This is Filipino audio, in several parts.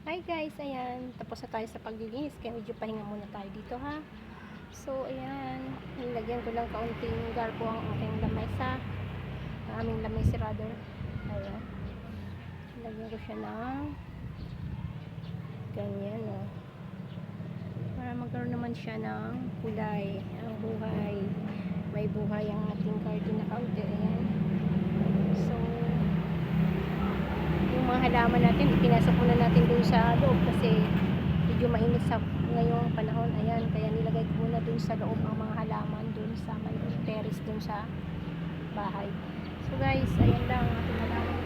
Hi guys, ayan, tapos na tayo sa paglilinis kaya medyo pahinga muna tayo dito ha. So ayan, nilagyan ko lang kaunting garbo ang aking lamesa, ang aming lamesa rather. Ayan, nilagyan ko siya ng ganyan para magkaroon naman siya ng kulay, ang buhay, may buhay ang ating garden na kaunti. Ayan, so yung mga halaman natin ipinasok muna natin doon sa loob kasi medyo mainit sa ngayong panahon. Ayan, kaya nilagay ko muna doon sa loob ang mga halaman doon sa may terrace doon sa bahay. So guys, ayan lang ating halaman.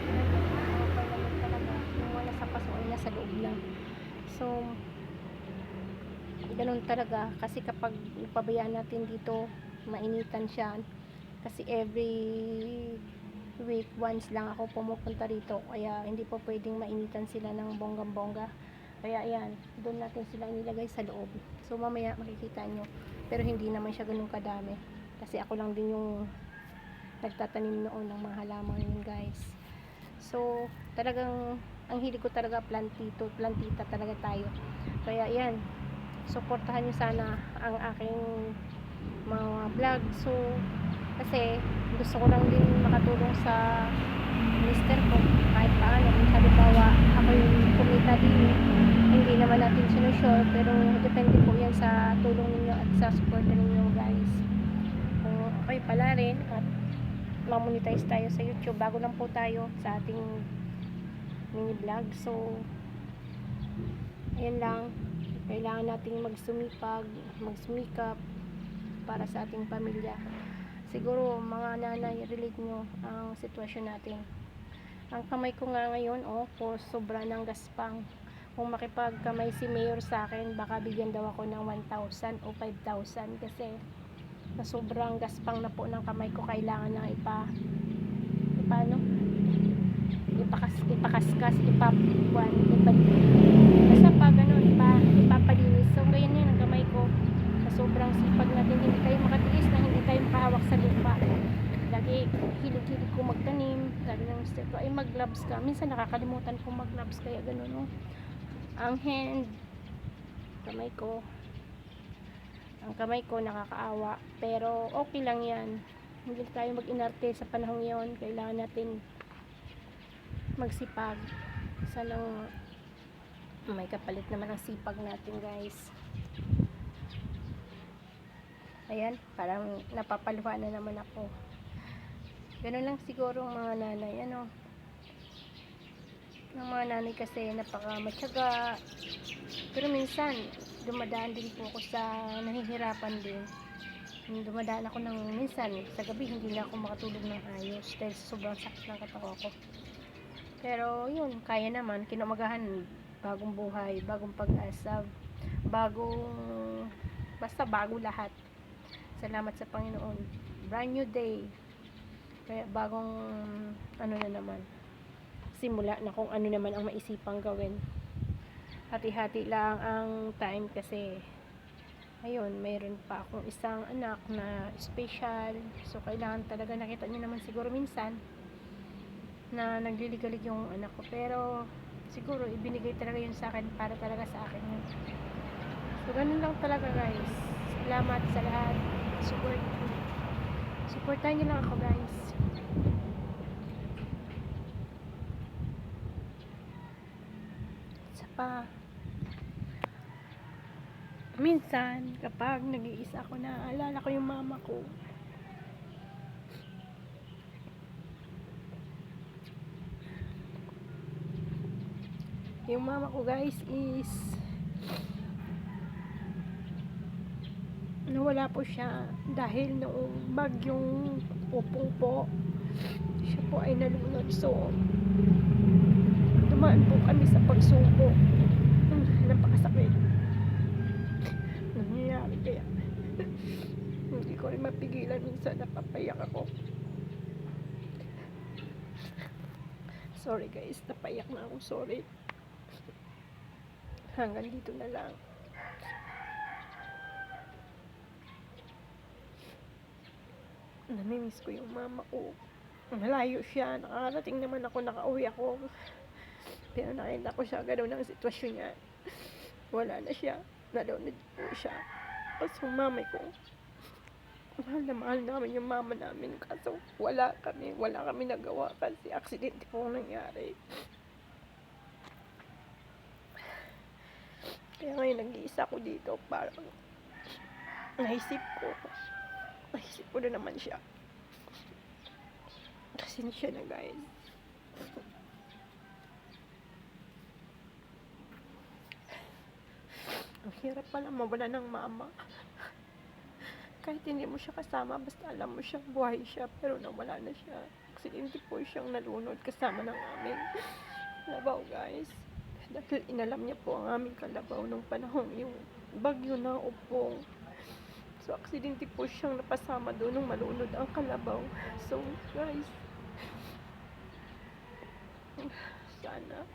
Talaga yung mga nasa paso ay nasa loob lang. So ganun talaga kasi kapag pabayaan natin dito mainitan siya kasi every week once lang ako pumupunta rito kaya hindi po pwedeng mainitan sila ng bonggang bongga, kaya ayan, doon natin sila inilagay sa loob. So mamaya makikita nyo, pero hindi naman siya ganun kadami kasi ako lang din yung nagtatanim noon ng mga halaman yun guys. So talagang ang hilig ko talaga plantita talaga tayo, kaya ayan, suportahan nyo sana ang aking mga vlog. So kasi gusto ko lang din makatulong sa mister ko kahit paano. Kung halimbawa ako yung kumita din, hindi naman natin sinusure, pero depende po yan sa tulong ninyo at sa support ninyo guys. Kung okay pala rin at ma-monetize tayo sa YouTube, bago lang po tayo sa ating mini vlog. So ayan lang, kailangan nating magsumikap para sa ating pamilya. Siguro mga nanay, relate nyo ang sitwasyon natin. Ang kamay ko nga ngayon po sobra ng gaspang. Kung makipagkamay si mayor sa akin, baka bigyan daw ako ng 1,000 o 5,000 kasi na sobrang gaspang na po ng kamay ko. Kailangan na ipano ipakaskas, basta pa ganun, ipapalinis. So ganyan yan ang kamay ko sa sobrang sipag natin. Hindi tayo makatiis na hindi tayo makahawak sa lupa. Lagi hilig-hilig ko magtanim, sabi ng mister ko ay mag-gloves ka. Minsan nakakalimutan ko mag-gloves, kaya ganun ang kamay ko ang kamay ko nakakaawa, pero okay lang yan. Hindi tayo mag-inarte sa panahon yon, kailangan natin magsipag. Sanang may kapalit naman ang sipag natin guys. Ayan, parang napapaluha na naman ako. Ganun lang siguro mga nanay, ng mga nanay kasi napakamatyaga, pero minsan dumadaan din po ako sa nahihirapan din. Dumadaan ako ng minsan sa gabi hindi na ako makatulog ng ayos dahil sobrang sakit ng katawan ko, pero yun, kaya naman. Kinumagahan, bagong buhay, bagong pag-asa, bagong basta bago lahat. Salamat sa Panginoon, brand new day, kaya bagong na naman, simula na kung ano naman ang maisipang gawin. Hati-hati lang ang time kasi ayun, mayroon pa akong isang anak na special. So kailangan talaga, nakita niyo naman siguro minsan na nagliligalig yung anak ko, pero siguro ibinigay talaga yun sa akin para talaga sa akin yun. So ganun lang talaga guys. Salamat sa lahat, supportahan niyo lang ako guys. Pa minsan kapag nag-iisa ako, naaalala ko yung mama ko. Yung mama ko guys is nawala po siya dahil noong bagyong Upong po, siya po ay nalunod. So dumaan po kami sa pagsuko. Napakasakit nangyayari, kaya hindi ko rin mapigilan, minsan napapayak ako. Sorry guys, napayak na ako, sorry. Hanggang dito na lang. Namimiss ko yung mama ko. Malayo siya, nakarating naman ako, nakauwi ako, Pero nakita ko siya, gano'n ang sitwasyon niya. Wala na siya. Nalunod po siya. Kaso mamay ko, mahal na mahal namin yung mama namin. Kaso wala kami nagawa kasi aksidente po ang nangyari. Kaya ngayon nag-iisa ko dito, parang naisip ko na naman siya. Pasensya na guys. Ang hirap pala mawala ng mama. Kahit hindi mo siya kasama, basta alam mo siya, buhay siya, pero nawala na siya. Aksidente po siyang nalunod kasama ng aming kalabaw guys. Dahil inalam niya po ang aming kalabaw nung panahon yung bagyo na upong. So aksidente po siyang napasama doon nung malunod ang kalabaw. So guys, sana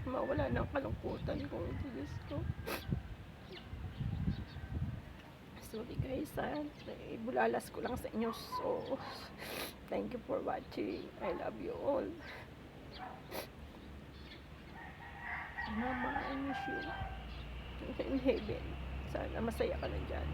mawala ng kalungkutan kung hindi gusto. Sorry guys, ibulalas ko lang sa inyo. So thank you for watching. I love you all. Mama, I miss you in heaven. Sana masaya ka na dyan.